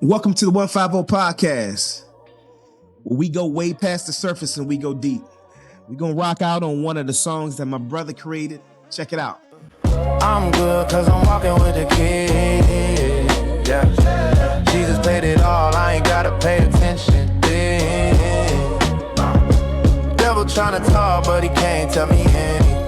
Welcome to the 150 podcast, where we go way past the surface and we go deep. We're going to rock out on one of the songs that my brother created. Check it out. I'm good cause I'm walking with the kid. Yeah. Jesus paid it all, I ain't gotta pay attention. Devil tryna talk, but he can't tell me anything.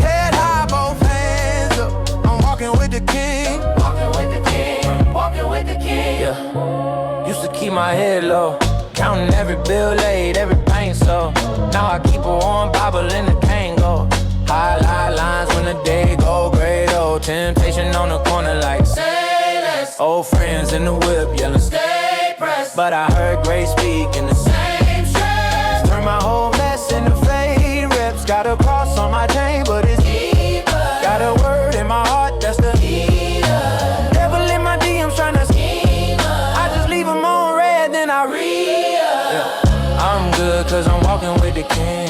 Head high, both hands up. I'm walking with the king. Walking with the king. Walking with the king. Yeah. Used to keep my head low, counting every bill laid, every pain so. Now I keep a warm Bible in the Kango. Highlight lines when the day go great. Oh, temptation on the corner like say less. Old friends in the whip yelling stay pressed. But I heard grace speak in the same stress. Turn my whole mess into fade rips. Got a cross on my chain, but it's deeper. Got a word in my heart, that's the healer. Devil in my DMs tryna scheme. I just leave them on red, then I read. Yeah. I'm good cause I'm walking with the king.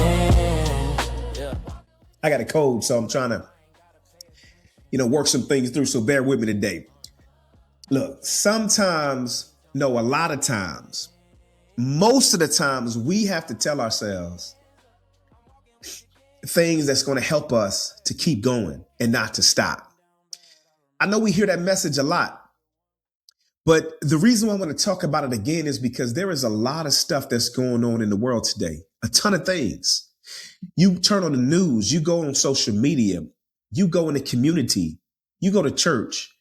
I got a cold, so I'm trying to, work some things through. So bear with me today. Look, sometimes, no, a lot of times, most of the times we have to tell ourselves things that's going to help us to keep going and not to stop. I know we hear that message a lot, but the reason why I want to talk about it again is because there is a lot of stuff that's going on in the world today, a ton of things. You turn on the news, you go on social media, you go in the community, you go to church,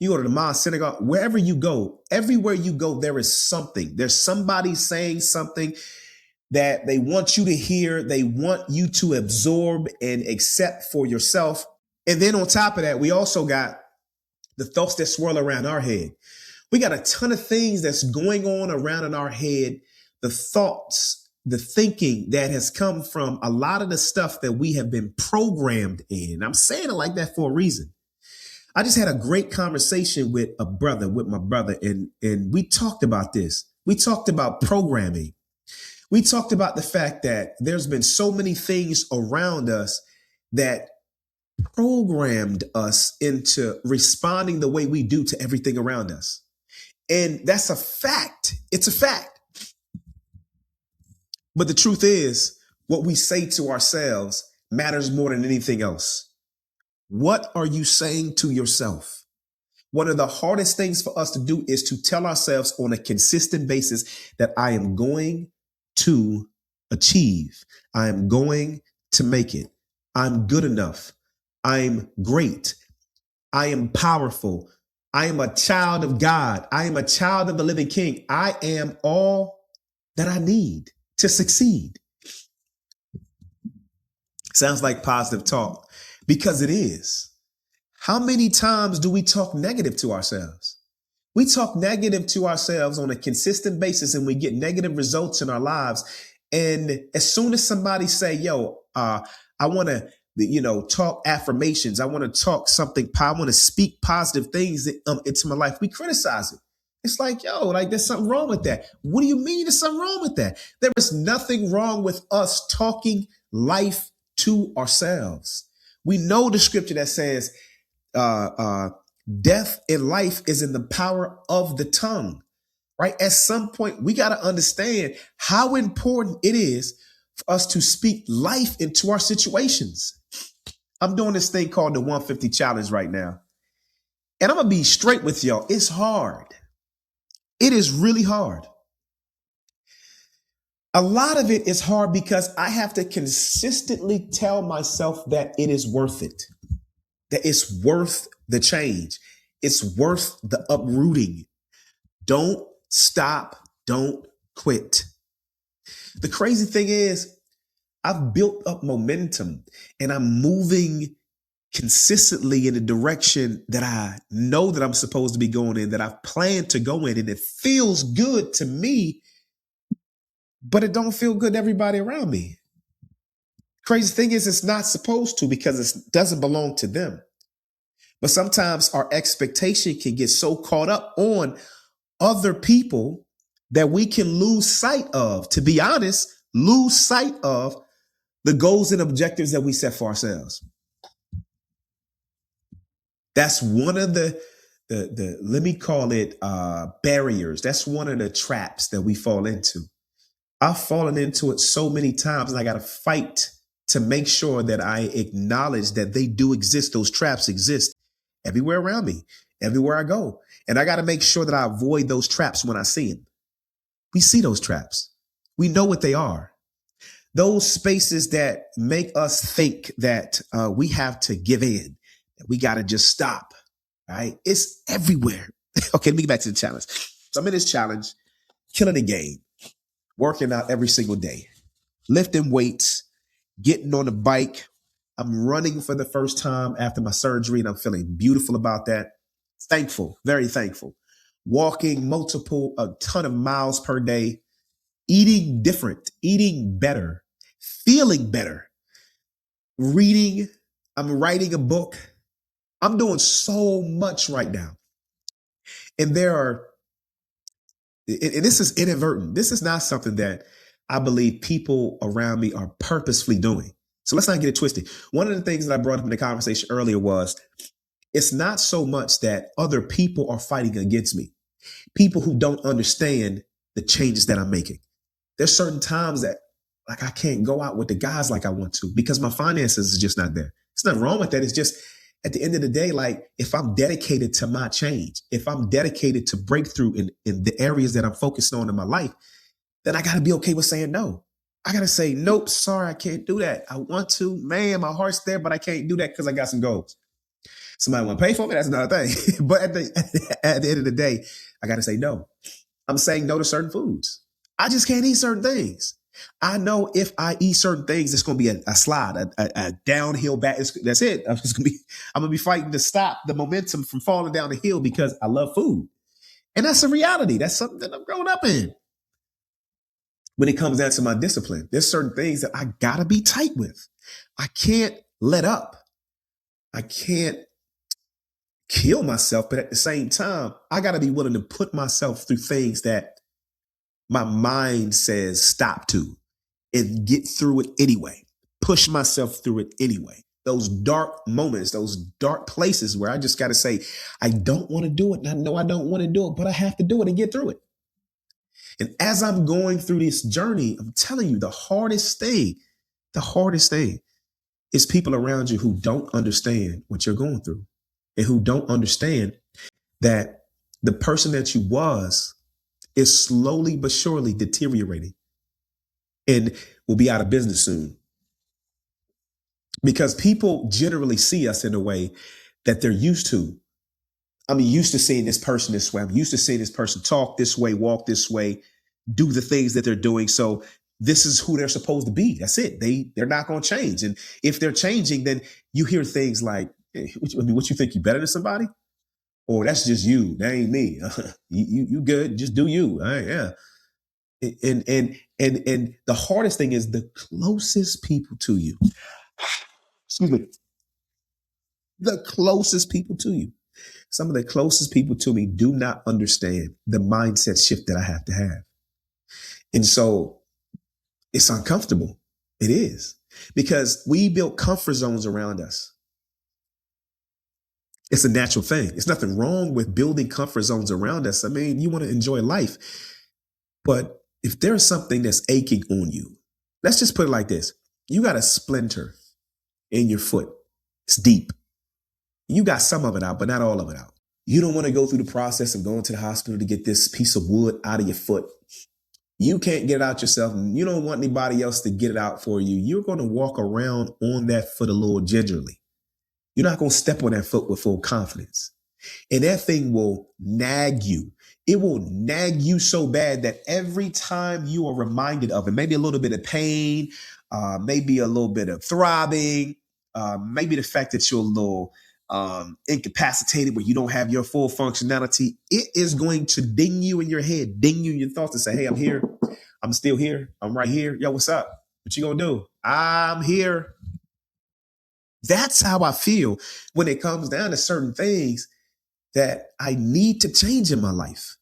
you go to the mosque, synagogue, wherever you go, everywhere you go, there is something. There's somebody saying something that they want you to hear. They want you to absorb and accept for yourself. And then on top of that, we also got the thoughts that swirl around our head. We got a ton of things that's going on around in our head, the thoughts, the thinking that has come from a lot of the stuff that we have been programmed in. I'm saying it like that for a reason. I just had a great conversation with my brother, and we talked about this. We talked about programming. We talked about the fact that there's been so many things around us that programmed us into responding the way we do to everything around us. And that's a fact. It's a fact. But the truth is, what we say to ourselves matters more than anything else. What are you saying to yourself? One of the hardest things for us to do is to tell ourselves on a consistent basis that I am going to achieve. I am going to make it. I'm good enough. I'm great. I am powerful. I am a child of God. I am a child of the living King. I am all that I need to succeed. Sounds like positive talk, because it is. How many times do we talk negative to ourselves? We talk negative to ourselves on a consistent basis and we get negative results in our lives. And as soon as somebody say, I want to, talk affirmations. I want to talk something. I want to speak positive things into my life. We criticize it. It's like, there's something wrong with that. What do you mean there's something wrong with that? There is nothing wrong with us talking life to ourselves. We know the scripture that says death and life is in the power of the tongue, right? At some point, we got to understand how important it is for us to speak life into our situations. I'm doing this thing called the 150 challenge right now. And I'm going to be straight with y'all. It's hard. It is really hard. A lot of it is hard because I have to consistently tell myself that it is worth it, that it's worth the change. It's worth the uprooting. Don't stop. Don't quit. The crazy thing is I've built up momentum and I'm moving consistently in the direction that I know that I'm supposed to be going in, that I've planned to go in, and it feels good to me, but it don't feel good to everybody around me. Crazy thing is it's not supposed to, because it doesn't belong to them. But sometimes our expectation can get so caught up on other people that we can lose sight of, to be honest, lose sight of the goals and objectives that we set for ourselves. That's one of the the let me call it barriers. That's one of the traps that we fall into. I've fallen into it so many times, and I got to fight to make sure that I acknowledge that they do exist. Those traps exist everywhere around me, everywhere I go. And I got to make sure that I avoid those traps when I see them. We see those traps. We know what they are. Those spaces that make us think that we have to give in, that we got to just stop, right? It's everywhere. Okay, let me get back to the challenge. So I'm in this challenge, killing the game, working out every single day, lifting weights, getting on the bike. I'm running for the first time after my surgery, and I'm feeling beautiful about that. Thankful, very thankful. Walking a ton of miles per day, eating different, eating better, feeling better, reading. I'm writing a book. I'm doing so much right now. And this is inadvertent. This is not something that I believe people around me are purposefully doing. So let's not get it twisted. One of the things that I brought up in the conversation earlier was it's not so much that other people are fighting against me. People who don't understand the changes that I'm making. There's certain times that like I can't go out with the guys like I want to because my finances is just not there. There's nothing wrong with that. It's just at the end of the day, like if I'm dedicated to my change, if I'm dedicated to breakthrough in the areas that I'm focused on in my life, then I got to be okay with saying no. I got to say, nope, sorry, I can't do that. I want to, man, my heart's there, but I can't do that because I got some goals. Somebody want to pay for me, that's another thing. But at the end of the day, I got to say no. I'm saying no to certain foods. I just can't eat certain things. I know if I eat certain things, it's going to be a slide, a downhill back. That's it. I'm going to be fighting to stop the momentum from falling down the hill because I love food. And that's a reality. That's something that I'm growing up in. When it comes down to my discipline, there's certain things that I got to be tight with. I can't let up. I can't kill myself, but at the same time, I got to be willing to put myself through things that my mind says stop to and get through it anyway, push myself through it anyway. Those dark moments, those dark places where I just got to say, I don't want to do it. And I know I don't want to do it, but I have to do it and get through it. And as I'm going through this journey, I'm telling you, the hardest thing is people around you who don't understand what you're going through and who don't understand that the person that you was is slowly but surely deteriorating and will be out of business soon. Because people generally see us in a way that they're used to. I'm used to seeing this person this way. I'm used to seeing this person talk this way, walk this way, do the things that they're doing. So this is who they're supposed to be. That's it. They're not going to change. And if they're changing, then you hear things like, hey, what you think you better than somebody? Or that's just you. That ain't me. you good. Just do you. Yeah. And the hardest thing is the closest people to you. Excuse me. The closest people to you. Some of the closest people to me do not understand the mindset shift that I have to have. And so it's uncomfortable. It is. Because we built comfort zones around us. It's a natural thing. There's nothing wrong with building comfort zones around us. I mean, you want to enjoy life. But if there's something that's aching on you, let's just put it like this. You got a splinter in your foot. It's deep. You got some of it out, but not all of it out. You don't want to go through the process of going to the hospital to get this piece of wood out of your foot. You can't get it out yourself, and you don't want anybody else to get it out for you. You're going to walk around on that foot a little gingerly. You're not going to step on that foot with full confidence. And that thing will nag you. It will nag you so bad that every time you are reminded of it, maybe a little bit of pain, maybe a little bit of throbbing, maybe the fact that you're a little incapacitated where you don't have your full functionality, it is going to ding you in your head, ding you in your thoughts and say, hey, I'm here. I'm still here. I'm right here. Yo, what's up? What you gonna do? I'm here. That's how I feel when it comes down to certain things that I need to change in my life.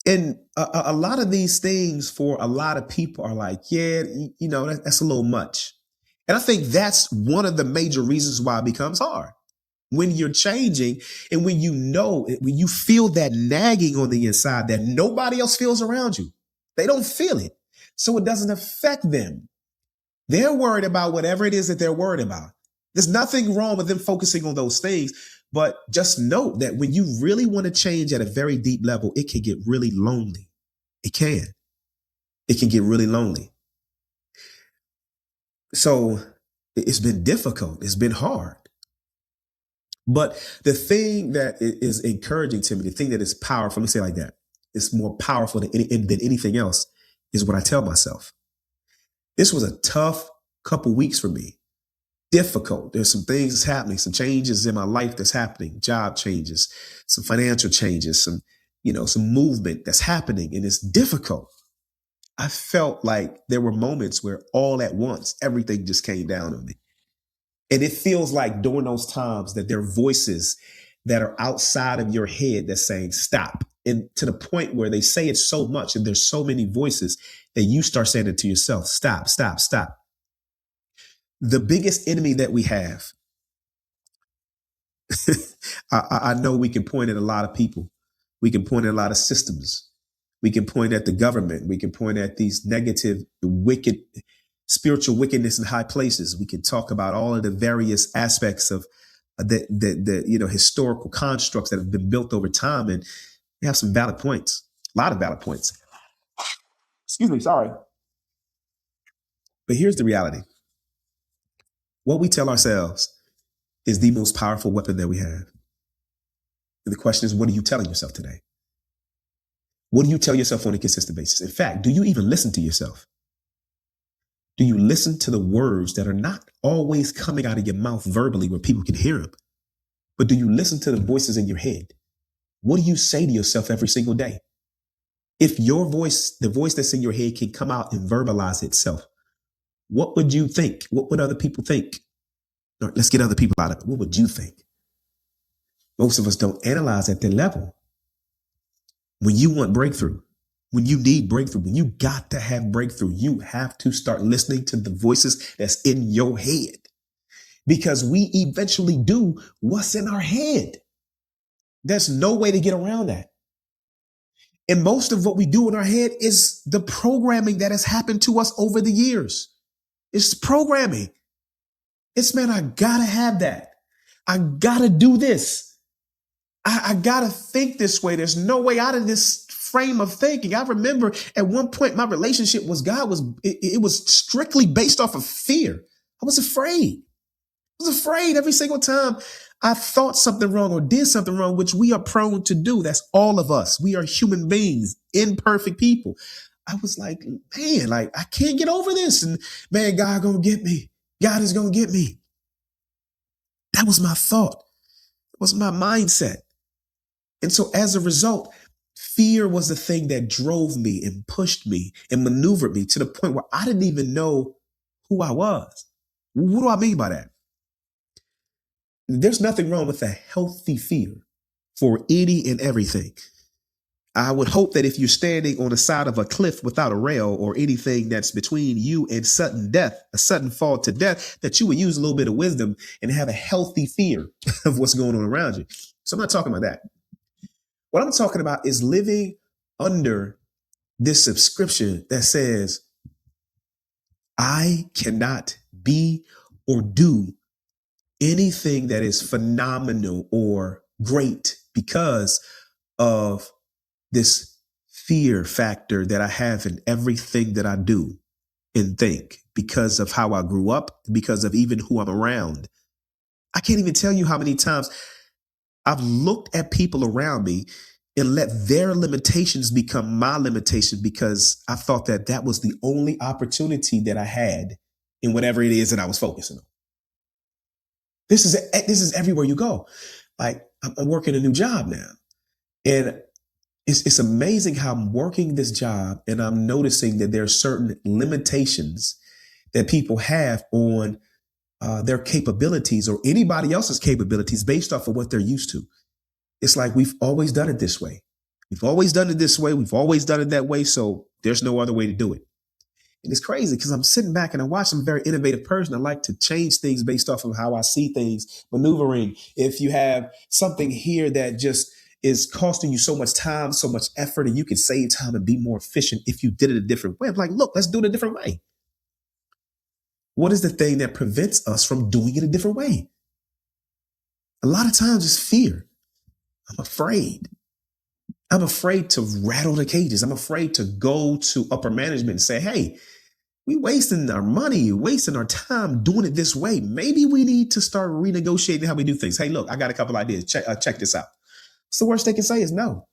And a lot of these things for a lot of people are like, yeah, that's a little much. And I think that's one of the major reasons why it becomes hard. when you're changing and when when you feel that nagging on the inside that nobody else feels around you. They don't feel it. So it doesn't affect them. They're worried about whatever it is that they're worried about. There's nothing wrong with them focusing on those things, but just note that when you really want to change at a very deep level, it can get really lonely. It can. It can get really lonely. So it's been difficult. It's been hard. But the thing that is encouraging to me, the thing that is powerful, let me say it like that, it's more powerful than anything else, is what I tell myself. This was a tough couple weeks for me. Difficult. There's some things that's happening, some changes in my life that's happening, job changes, some financial changes, some movement that's happening, and it's difficult. I felt like there were moments where all at once, everything just came down on me. And it feels like during those times that there are voices that are outside of your head that's saying, stop. And to the point where they say it so much and there's so many voices that you start saying it to yourself, stop, stop, stop. The biggest enemy that we have, I know we can point at a lot of people. We can point at a lot of systems. We can point at the government. We can point at these negative, wicked, spiritual wickedness in high places. We can talk about all of the various aspects of the historical constructs that have been built over time. And we have some valid points, a lot of valid points. Excuse me, sorry. But here's the reality. What we tell ourselves is the most powerful weapon that we have. And the question is, what are you telling yourself today? What do you tell yourself on a consistent basis? In fact, do you even listen to yourself? Do you listen to the words that are not always coming out of your mouth verbally where people can hear them? But do you listen to the voices in your head? What do you say to yourself every single day? If your voice, the voice that's in your head, can come out and verbalize itself, what would you think? What would other people think? Or let's get other people out of it. What would you think? Most of us don't analyze at that level. When you want breakthrough, when you need breakthrough, when you got to have breakthrough, you have to start listening to the voices that's in your head, because we eventually do what's in our head. There's no way to get around that. And most of what we do in our head is the programming that has happened to us over the years. It's programming. It's, man, I gotta have that. I gotta do this. I gotta think this way. There's no way out of this frame of thinking. I remember at one point my relationship with God was strictly based off of fear. I was afraid. I was afraid every single time I thought something wrong or did something wrong, which we are prone to do. That's all of us. We are human beings, imperfect people. I was like, man, like I can't get over this. And man, God gonna get me. God is gonna get me. That was my thought. It was my mindset. And so as a result, fear was the thing that drove me and pushed me and maneuvered me to the point where I didn't even know who I was. What do I mean by that? There's nothing wrong with a healthy fear for any and everything. I would hope that if you're standing on the side of a cliff without a rail or anything that's between you and sudden death, a sudden fall to death, that you would use a little bit of wisdom and have a healthy fear of what's going on around you. So I'm not talking about that. What I'm talking about is living under this subscription that says, I cannot be or do anything that is phenomenal or great because of this fear factor that I have in everything that I do and think, because of how I grew up, because of even who I'm around. I can't even tell you how many times I've looked at people around me and let their limitations become my limitations because I thought that that was the only opportunity that I had in whatever it is that I was focusing on. This is everywhere you go. Like I'm working a new job now, and it's amazing how I'm working this job and I'm noticing that there are certain limitations that people have on their capabilities or anybody else's capabilities based off of what they're used to. It's like we've always done it this way. We've always done it this way. We've always done it that way. So there's no other way to do it. And it's crazy because I'm sitting back and I watch. I'm a very innovative person. I like to change things based off of how I see things, maneuvering. If you have something here that just is costing you so much time, so much effort, and you can save time and be more efficient if you did it a different way. I'm like, look, let's do it a different way. What is the thing that prevents us from doing it a different way? A lot of times it's fear. I'm afraid. I'm afraid to rattle the cages. I'm afraid to go to upper management and say, hey, we wasting our money, wasting our time doing it this way. Maybe we need to start renegotiating how we do things. Hey, look, I got a couple ideas. Check this out. What's the worst they can say is no.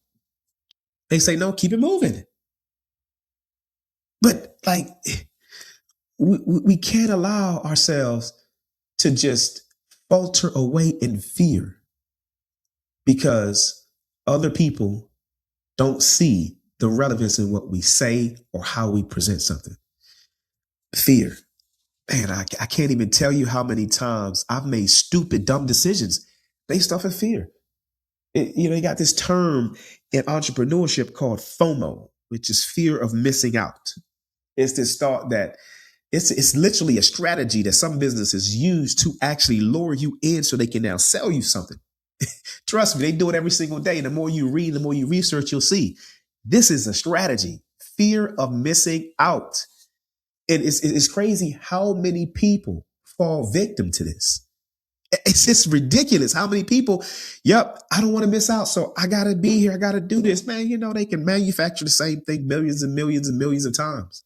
They say no, keep it moving. But like, we can't allow ourselves to just falter away in fear because other people don't see the relevance in what we say or how we present something. Fear. Man, I can't even tell you how many times I've made stupid, dumb decisions based off of fear. You got this term in entrepreneurship called FOMO, which is fear of missing out. It's this thought that it's literally a strategy that some businesses use to actually lure you in so they can now sell you something. Trust me, they do it every single day. And the more you read, the more you research, you'll see this is a strategy. Fear of missing out. And it's crazy how many people fall victim to this. It's just ridiculous how many people, I don't want to miss out. So I got to be here. I got to do this. Man, they can manufacture the same thing millions and millions and millions of times.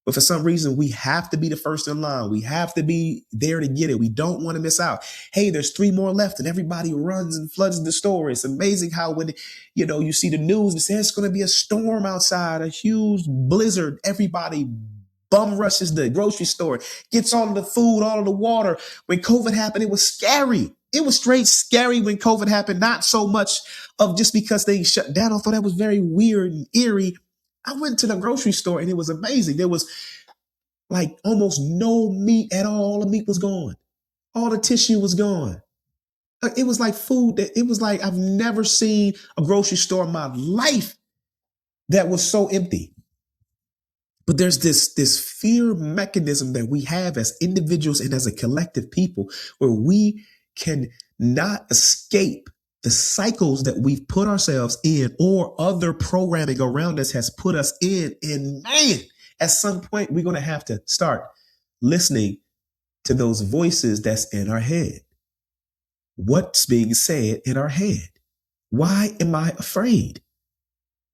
But for some reason, we have to be the first in line. We have to be there to get it. We don't want to miss out. Hey, there's 3 more left and everybody runs and floods the store. It's amazing how when, you see the news and say it's going to be a storm outside, a huge blizzard, everybody bum rushes the grocery store, gets all of the food, all of the water. When COVID happened, it was scary. It was straight scary when COVID happened, not so much of just because they shut down. I thought that was very weird and eerie. I went to the grocery store and it was amazing. There was like almost no meat at all. All the meat was gone. All the tissue was gone. It was like food. It was like I've never seen a grocery store in my life that was so empty. But there's this fear mechanism that we have as individuals and as a collective people where we can not escape the cycles that we've put ourselves in or other programming around us has put us in. And man, at some point, we're going to have to start listening to those voices that's in our head. What's being said in our head? Why am I afraid?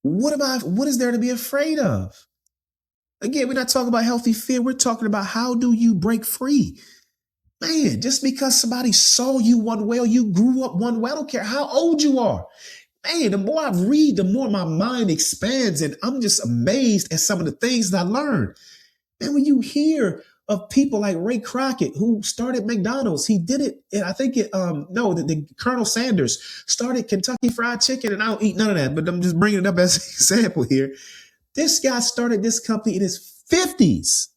What is there to be afraid of? Again, we're not talking about healthy fear. We're talking about how do you break free? Man, just because somebody saw you one way or you grew up one way, I don't care how old you are. Man, the more I read, the more my mind expands, and I'm just amazed at some of the things that I learned. Man, when you hear of people like Ray Crockett, who started McDonald's, he did it, and I think the Colonel Sanders started Kentucky Fried Chicken, and I don't eat none of that, but I'm just bringing it up as an example here. This guy started this company in his 50s.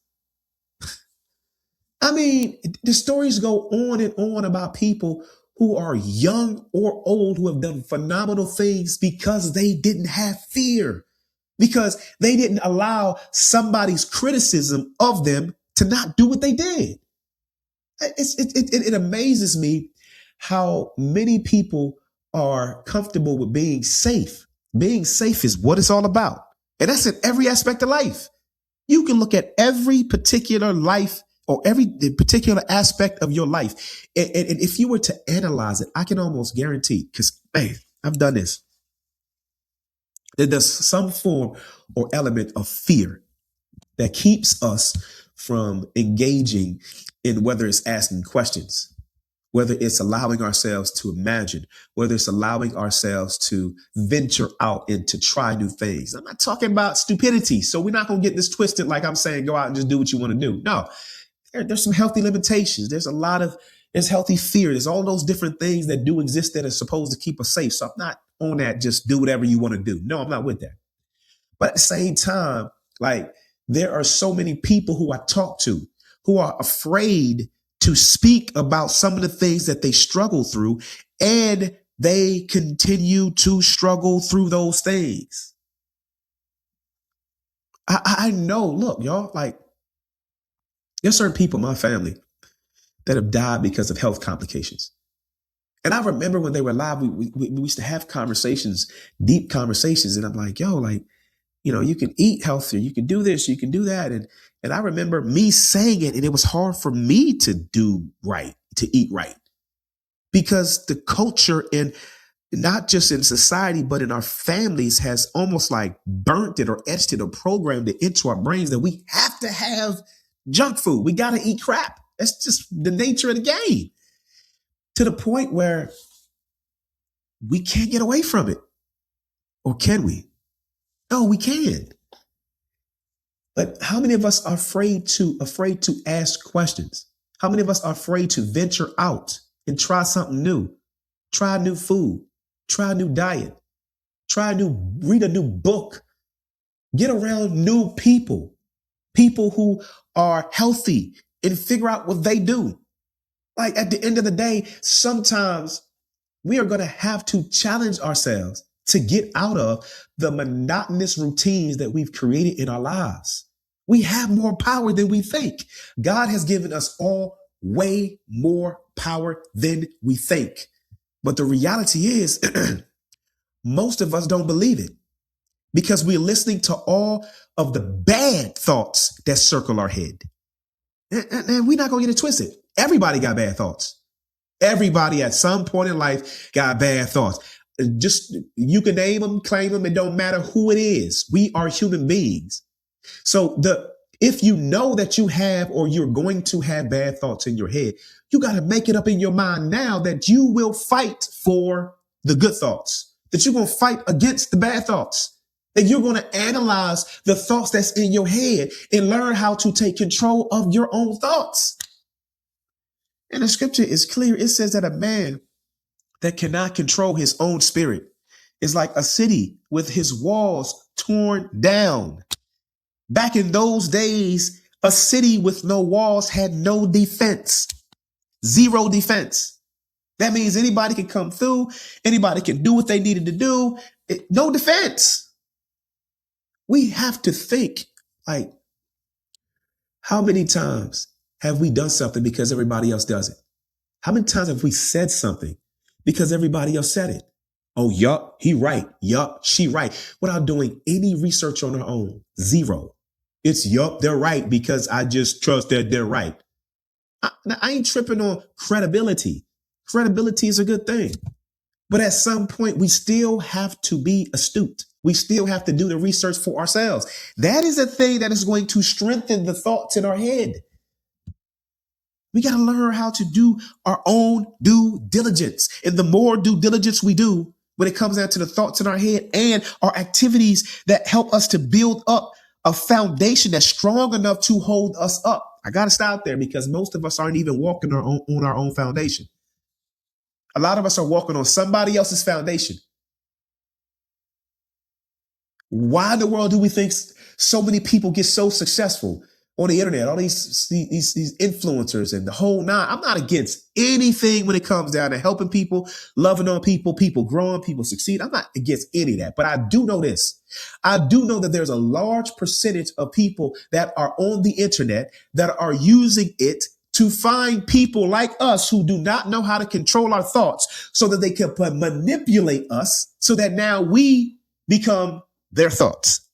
I mean, the stories go on and on about people who are young or old who have done phenomenal things because they didn't have fear, because they didn't allow somebody's criticism of them to not do what they did. It amazes me how many people are comfortable with being safe. Being safe is what it's all about. And that's in every aspect of life. You can look at every particular life or every particular aspect of your life. And if you were to analyze it, I can almost guarantee, because, man, I've done this, that there's some form or element of fear that keeps us from engaging in whether it's asking questions, whether it's allowing ourselves to imagine, whether it's allowing ourselves to venture out and to try new things. I'm not talking about stupidity. So we're not going to get this twisted like I'm saying, go out and just do what you want to do. No, there's some healthy limitations. There's healthy fear. There's all those different things that do exist that are supposed to keep us safe. So I'm not on that, just do whatever you want to do. No, I'm not with that. But at the same time, like, there are so many people who I talk to who are afraid to speak about some of the things that they struggle through, and they continue to struggle through those things. I know, look, y'all, like there's certain people in my family that have died because of health complications. And I remember when they were alive, we used to have conversations, deep conversations. And I'm like, yo, like, you can eat healthier, you can do this, you can do that. And I remember me saying it, and it was hard for me to do right, to eat right. Because the culture in not just in society, but in our families has almost like burnt it or etched it or programmed it into our brains that we have to have junk food. We got to eat crap. That's just the nature of the game, to the point where we can't get away from it. Or can we? No, we can. But how many of us are afraid to ask questions? How many of us are afraid to venture out and try something new? Try new food, try a new diet, read a new book, get around new people who are healthy, and figure out what they do. Like at the end of the day, sometimes we are going to have to challenge ourselves to get out of the monotonous routines that we've created in our lives. We have more power than we think. God has given us all way more power than we think. But the reality is, most of us don't believe it because we're listening to all of the bad thoughts that circle our head. And we're not going to get it twisted. Everybody got bad thoughts. Everybody at some point in life got bad thoughts. Just, you can name them, claim them. It don't matter who it is. We are human beings. So if you know that you have, or you're going to have bad thoughts in your head, you got to make it up in your mind now that you will fight for the good thoughts, that you're going to fight against the bad thoughts, that you're going to analyze the thoughts that's in your head and learn how to take control of your own thoughts. And the scripture is clear. It says that a man that cannot control his own spirit is like a city with his walls torn down. Back in those days, a city with no walls had no defense, zero defense. That means anybody can come through, anybody can do what they needed to do. No defense. We have to think, like, how many times have we done something because everybody else does it? How many times have we said something because everybody else said it? Oh, yup, he right. Yup, she right. Without doing any research on our own. Zero. It's yup, they're right because I just trust that they're right. I ain't tripping on credibility. Credibility is a good thing. But at some point, we still have to be astute. We still have to do the research for ourselves. That is a thing that is going to strengthen the thoughts in our head. We got to learn how to do our own due diligence. And the more due diligence we do when it comes down to the thoughts in our head and our activities that help us to build up a foundation that's strong enough to hold us up. I got to stop there because most of us aren't even walking on our own foundation. A lot of us are walking on somebody else's foundation. Why in the world do we think so many people get so successful on the internet? All these influencers and the whole nine. I'm not against anything when it comes down to helping people, loving on people, people growing, people succeed. I'm not against any of that. But I do know this. I do know that there's a large percentage of people that are on the internet that are using it to find people like us who do not know how to control our thoughts so that they can manipulate us so that now we become their thoughts,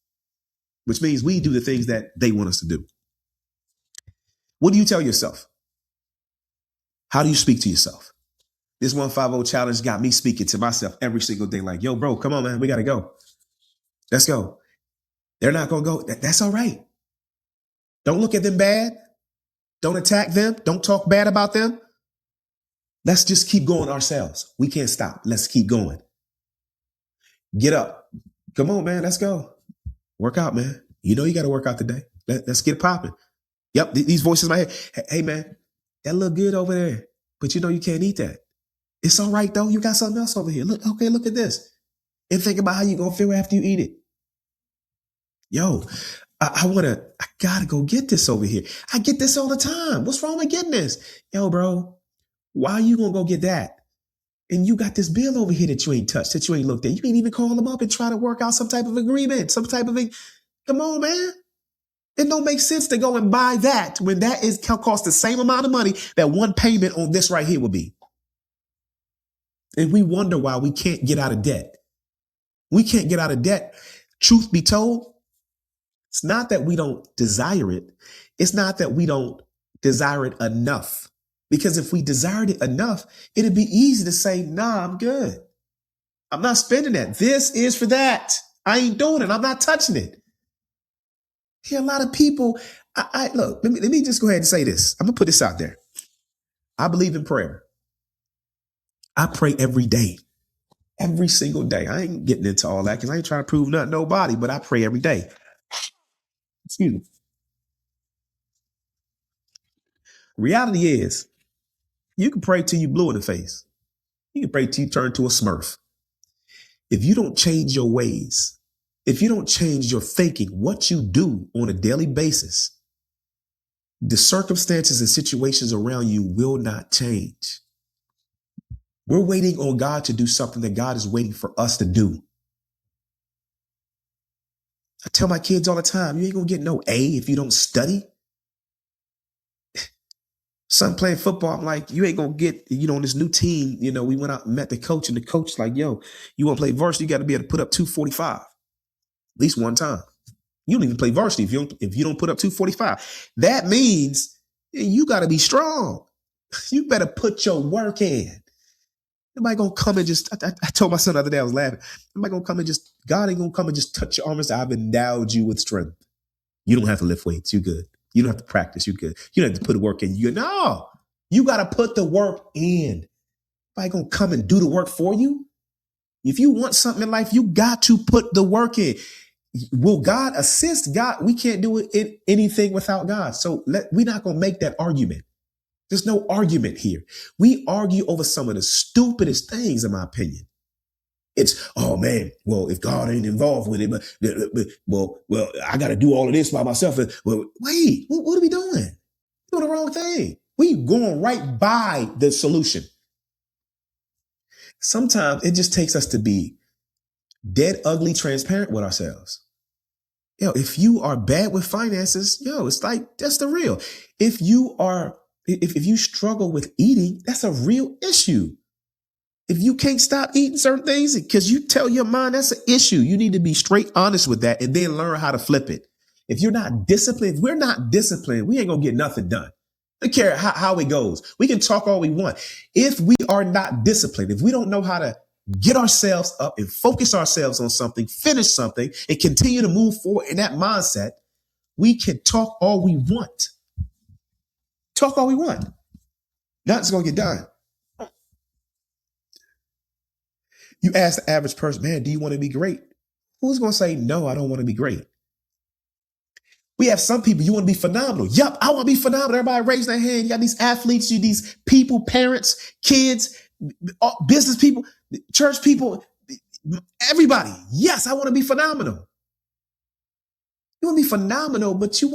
which means we do the things that they want us to do. What do you tell yourself? How do you speak to yourself? This 150 challenge got me speaking to myself every single day. Like, yo, bro, come on, man. We got to go. Let's go. They're not going to go. That's all right. Don't look at them bad. Don't attack them. Don't talk bad about them. Let's just keep going ourselves. We can't stop. Let's keep going. Get up. Come on, man. Let's go. Work out, man. You know you got to work out today. Let's get popping. Yep, these voices in my head. Hey, man, that look good over there, but you know you can't eat that. It's all right, though. You got something else over here. Look at this. And think about how you're going to feel after you eat it. Yo, I got to go get this over here. I get this all the time. What's wrong with getting this? Yo, bro, why are you going to go get that? And you got this bill over here that you ain't touched, that you ain't looked at. You ain't even call them up and try to work out some type of agreement, some type of thing. Come on, man. It don't make sense to go and buy that when that is cost the same amount of money that one payment on this right here will be. And we wonder why we can't get out of debt. We can't get out of debt. Truth be told, it's not that we don't desire it. It's not that we don't desire it enough. Because if we desired it enough, it'd be easy to say, nah, I'm good. I'm not spending that. This is for that. I ain't doing it. I'm not touching it. Here, a lot of people, look, let me just go ahead and say this. I'm going to put this out there. I believe in prayer. I pray every day, every single day. I ain't getting into all that because I ain't trying to prove nothing to nobody, but I pray every day. Excuse me. Reality is, you can pray till you blue in the face. You can pray till you turn to a Smurf. If you don't change your ways, if you don't change your thinking, what you do on a daily basis, the circumstances and situations around you will not change. We're waiting on God to do something that God is waiting for us to do. I tell my kids all the time, you ain't gonna get no A if you don't study. Son playing football, I'm like, you ain't gonna get, on this new team, we went out and met the coach, and the coach like, yo, you wanna play varsity, you gotta be able to put up 245 at least one time. You don't even play varsity if you don't put up 245. That means you gotta be strong. You better put your work in. Nobody gonna come and just, I told my son the other day, I was laughing. Nobody gonna come and just, God ain't gonna come and just touch your arm and say, I've endowed you with strength. You don't have to lift weights, you good. You don't have to practice, you good. You don't have to put the work in. No, you gotta put the work in. Nobody gonna come and do the work for you. If you want something in life, you got to put the work in. Will God assist? God, we can't do anything without God. So we're not gonna make that argument. There's no argument here. We argue over some of the stupidest things, in my opinion. It's, oh man, well, if God ain't involved with it, well, I got to do all of this by myself. Well, wait, what are we doing? We're doing the wrong thing. We going right by the solution. Sometimes it just takes us to be dead, ugly, transparent with ourselves. If you are bad with finances, it's like, that's the real. If you struggle with eating, that's a real issue. If you can't stop eating certain things because you tell your mind that's an issue, you need to be straight honest with that and then learn how to flip it. If you're not disciplined, if we're not disciplined, we ain't going to get nothing done. I don't care how it goes. We can talk all we want. If we are not disciplined, if we don't know how to get ourselves up and focus ourselves on something, finish something, and continue to move forward in that mindset, we can talk all we want. Talk all we want. Nothing's going to get done. You ask the average person, man, do you want to be great? Who's going to say, no, I don't want to be great? We have some people, you want to be phenomenal. Yup, I want to be phenomenal. Everybody raise their hand. You got these athletes, these people, parents, kids, business people, church people, everybody. Yes, I want to be phenomenal. You want to be phenomenal, but you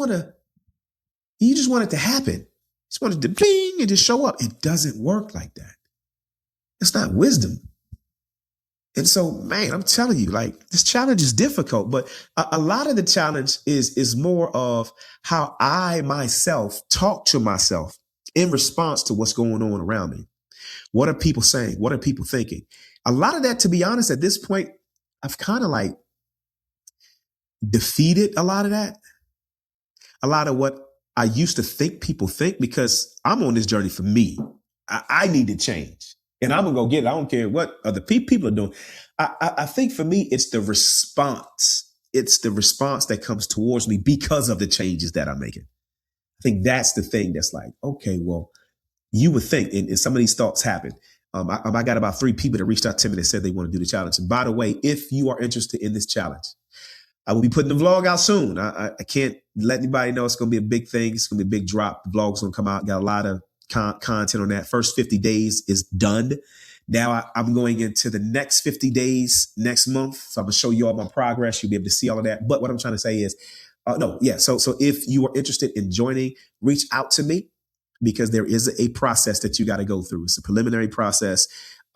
just want it to happen. You just want it to bling and just show up. It doesn't work like that. It's not wisdom. And so, man, I'm telling you, like, this challenge is difficult, but a lot of the challenge is more of how I myself talk to myself in response to what's going on around me. What are people saying? What are people thinking? A lot of that, to be honest, at this point, I've kind of like defeated a lot of that. A lot of what I used to think people think, because I'm on this journey for me. I need to change. And I'm going to go get it. I don't care what other people are doing. I think for me, it's the response. It's the response that comes towards me because of the changes that I'm making. I think that's the thing that's like, okay, well, you would think, and some of these thoughts happen. I got about 3 people that reached out to me that said they want to do the challenge. And by the way, if you are interested in this challenge, I will be putting the vlog out soon. I can't let anybody know it's going to be a big thing. It's going to be a big drop. The vlog's going to come out. Got a lot of content on that. First 50 days is done. Now I'm going into the next 50 days next month. So I'm going to show you all my progress. You'll be able to see all of that. But what I'm trying to say is, So if you are interested in joining, reach out to me, because there is a process that you got to go through. It's a preliminary process.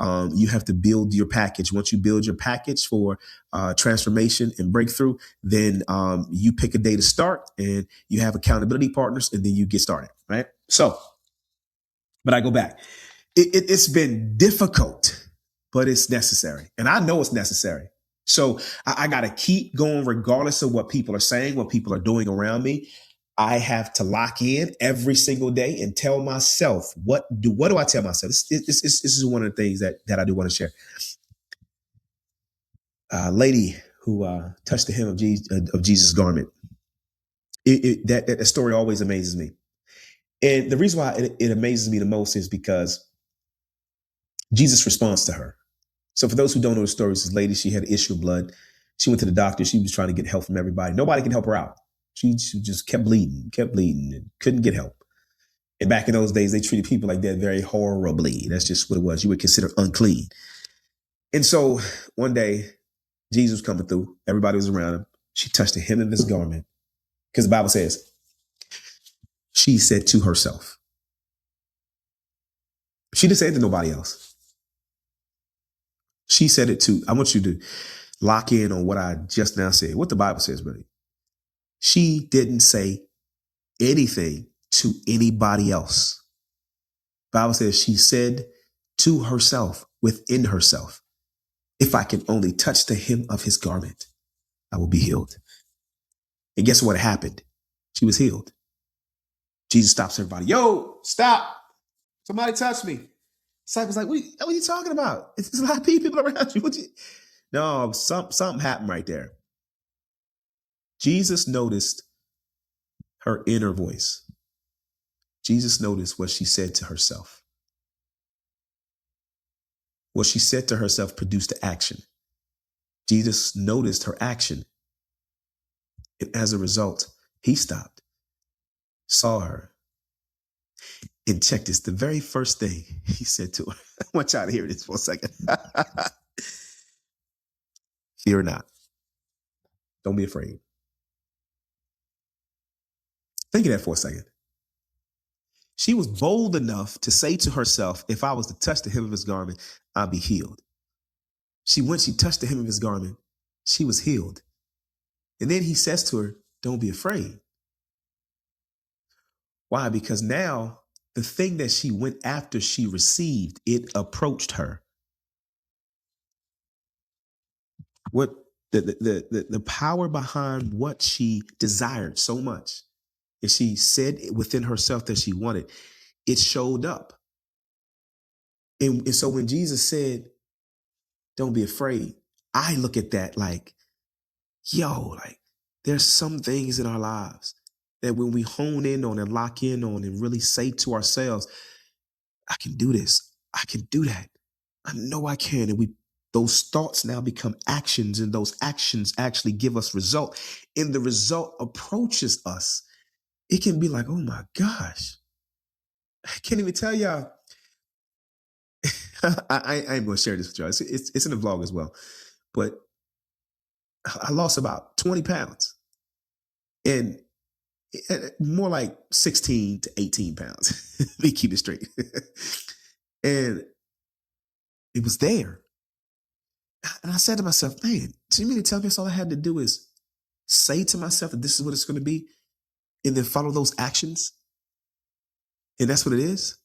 You have to build your package. Once you build your package for transformation and breakthrough, then you pick a day to start, and you have accountability partners, and then you get started, right? So, but I go back. It's been difficult, but it's necessary. And I know it's necessary. So I got to keep going regardless of what people are saying, what people are doing around me. I have to lock in every single day and tell myself, what do I tell myself? This is one of the things that I do want to share. A lady who touched the hem of Jesus' garment. That story always amazes me. And the reason why it amazes me the most is because Jesus responds to her. So for those who don't know the story, this lady, she had an issue of blood. She went to the doctor. She was trying to get help from everybody. Nobody could help her out. She just kept bleeding, and couldn't get help. And back in those days, they treated people like that very horribly. That's just what it was. You were considered unclean. And so one day, Jesus was coming through. Everybody was around him. She touched the hem of his garment. Because the Bible says, she said to herself. She didn't say it to nobody else. She said it to, I want you to lock in on what I just now said, what the Bible says, buddy. She didn't say anything to anybody else. The Bible says she said to herself, within herself, if I can only touch the hem of his garment, I will be healed. And guess what happened? She was healed. Jesus stops everybody. Yo, stop. Somebody touch me. Disciples like, what are you talking about? It's a lot of people around you. No, something happened right there. Jesus noticed her inner voice. Jesus noticed what she said to herself. What she said to herself produced the action. Jesus noticed her action. And as a result, he stopped, saw her, and check this. The very first thing he said to her, I want y'all to hear this for a second. Fear not. Don't be afraid. Think of that for a second. She was bold enough to say to herself, if I was to touch the hem of his garment, I'll be healed. When she touched the hem of his garment, she was healed. And then he says to her, don't be afraid. Why? Because now the thing that she went after she received, it approached her. What the power behind what she desired so much, and she said within herself that she wanted, it showed up. And so when Jesus said, don't be afraid, I look at that like, there's some things in our lives that when we hone in on and lock in on and really say to ourselves, I can do this, I can do that, I know I can. And those thoughts now become actions, and those actions actually give us result. And the result approaches us. It can be like, oh my gosh, I can't even tell y'all. I ain't going to share this with y'all. It's in the vlog as well. But I lost about 20 pounds. And more like 16 to 18 pounds. Let me keep it straight. And it was there. And I said to myself, man, so you mean to tell me that's all I had to do is say to myself that this is what it's going to be, and then follow those actions? And that's what it is?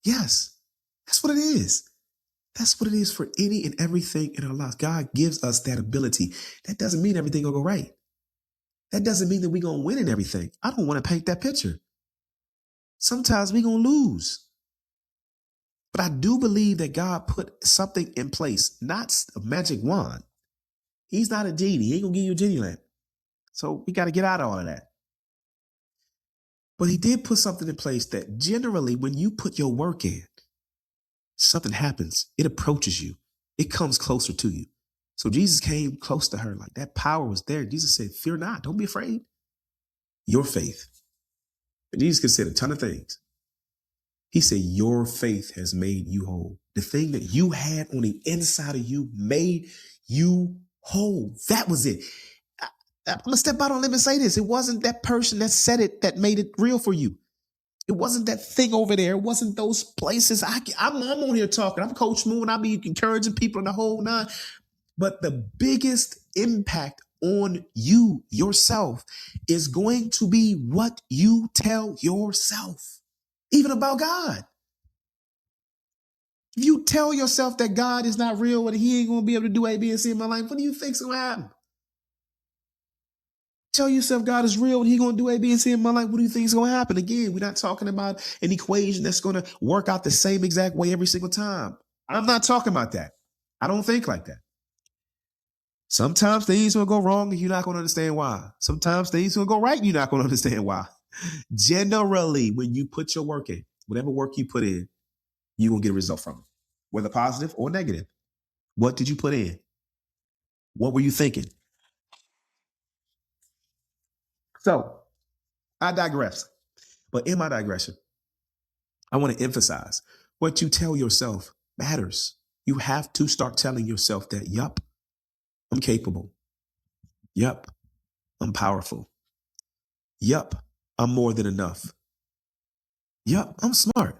Yes, that's what it is. That's what it is for any and everything in our lives. God gives us that ability. That doesn't mean everything will go right. That doesn't mean that we're going to win in everything. I don't want to paint that picture. Sometimes we're going to lose. But I do believe that God put something in place, not a magic wand. He's not a genie. He ain't going to give you a genie lamp. So we got to get out of all of that. But he did put something in place that generally when you put your work in, something happens. It approaches you. It comes closer to you. So Jesus came close to her. Like that power was there. Jesus said, fear not. Don't be afraid. Your faith. And Jesus could say a ton of things. He said, your faith has made you whole. The thing that you had on the inside of you made you whole. That was it. I'm going to step out on a limb and say this. It wasn't that person that said it that made it real for you. It wasn't that thing over there. It wasn't those places. I'm on here talking. I'm Coach Moon. I'll be encouraging people in the whole nine. But the biggest impact on you, yourself, is going to be what you tell yourself, even about God. If you tell yourself that God is not real, and he ain't going to be able to do A, B, and C in my life, what do you think's going to happen? Tell yourself God is real and he's going to do A, B, and C in my life. What do you think is going to happen? Again, we're not talking about an equation that's going to work out the same exact way every single time. I'm not talking about that. I don't think like that. Sometimes things will go wrong and you're not going to understand why. Sometimes things will go right and you're not going to understand why. Generally, when you put your work in, whatever work you put in, you're going to get a result from it, whether positive or negative. What did you put in? What were you thinking? So I digress. But in my digression, I want to emphasize what you tell yourself matters. You have to start telling yourself that, yup, I'm capable. Yup, I'm powerful. Yup, I'm more than enough. Yup, I'm smart.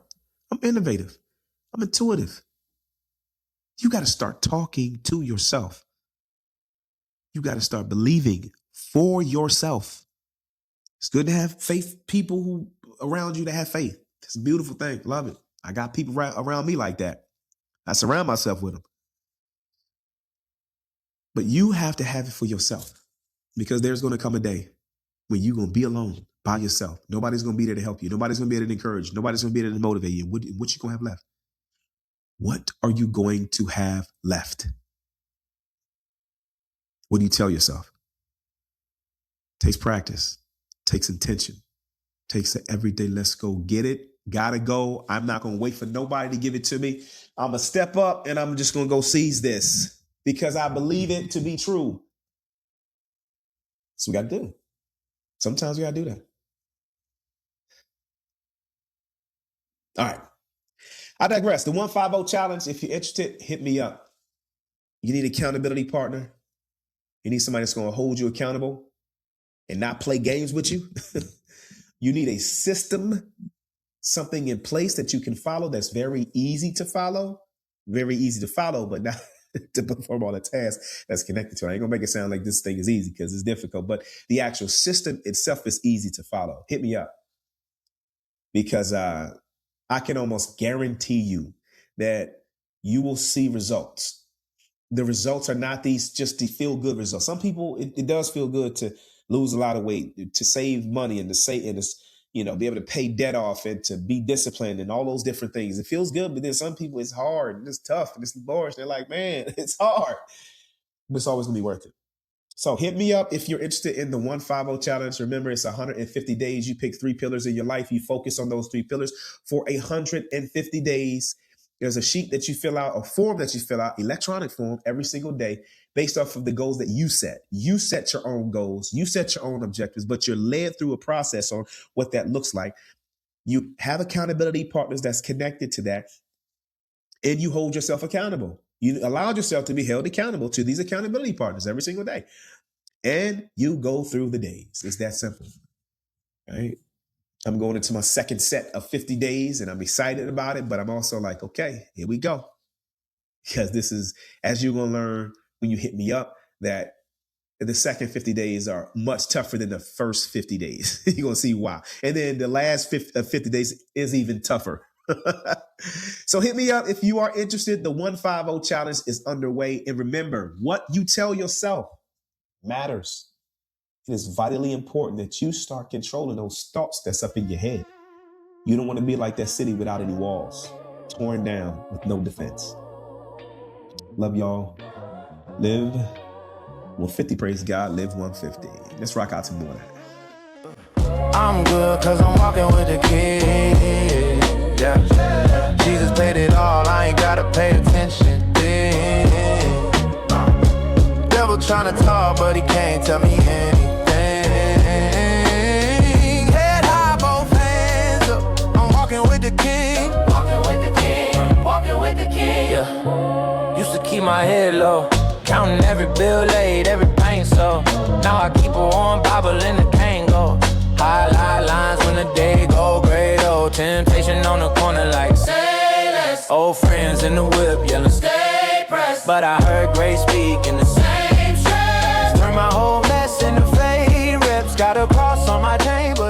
I'm innovative. I'm intuitive. You got to start talking to yourself. You got to start believing for yourself. It's good to have faith, people who around you that have faith. It's a beautiful thing. Love it. I got people around me like that. I surround myself with them. But you have to have it for yourself, because there's going to come a day when you're going to be alone by yourself. Nobody's going to be there to help you. Nobody's going to be able to encourage you. Nobody's going to be able to motivate you. What you going to have left? What are you going to have left? What do you tell yourself? Takes practice. Takes intention. Takes the everyday, let's go get it. Gotta go. I'm not going to wait for nobody to give it to me. I'm going to step up and I'm just going to go seize this because I believe it to be true. So we got to do. Sometimes we got to do that. All right. I digress. The 150 challenge. If you're interested, hit me up. You need an accountability partner. You need somebody that's going to hold you accountable and not play games with you. You need a system, something in place that you can follow that's very easy to follow, but not to perform all the tasks that's connected to it. I ain't gonna make it sound like this thing is easy because it's difficult, but the actual system itself is easy to follow. Hit me up, because I can almost guarantee you that you will see results. The results are not these just the feel good results. Some people, it does feel good to lose a lot of weight, to save money, and to be able to pay debt off, and to be disciplined, and all those different things. It feels good, but then some people, it's hard and it's tough and it's laborious. They're like, man, it's hard, but it's always gonna be worth it. So hit me up if you're interested in the 150 challenge. Remember, it's 150 days. You pick 3 pillars in your life. You focus on those 3 pillars for 150 days. There's a sheet that you fill out, a form that you fill out, electronic form, every single day, based off of the goals that you set. You set your own goals. You set your own objectives, but you're led through a process on what that looks like. You have accountability partners that's connected to that, and you hold yourself accountable. You allow yourself to be held accountable to these accountability partners every single day, and you go through the days. It's that simple, right? I'm going into my second set of 50 days, and I'm excited about it, but I'm also like, okay, here we go. Because this is, as you're going to learn when you hit me up, that the second 50 days are much tougher than the first 50 days. You're going to see why. And then the last 50 days is even tougher. So hit me up if you are interested. The 150 challenge is underway. And remember, what you tell yourself matters. It is vitally important that you start controlling those thoughts that's up in your head. You don't want to be like that city without any walls, torn down with no defense. Love y'all. Live 150, praise God. Live 150. Let's rock out some more of that. I'm good cause I'm walking with the King. Yeah. Jesus paid it all, I ain't gotta pay attention. Devil tryna talk, but he can't tell me anything. Head high, both hands up. I'm walking with the King. Walking with the King. Walking with the King. Yeah. Used to keep my head low, counting every bill laid, every pain so. Now I keep a warm Bible in the Kango. Highlight lines when the day go gray, oh temptation on the corner like say less. Old friends in the whip yelling stay pressed. But I heard Grace speak in the same stress. Turn my whole mess into fade rips. Got a cross on my chain, but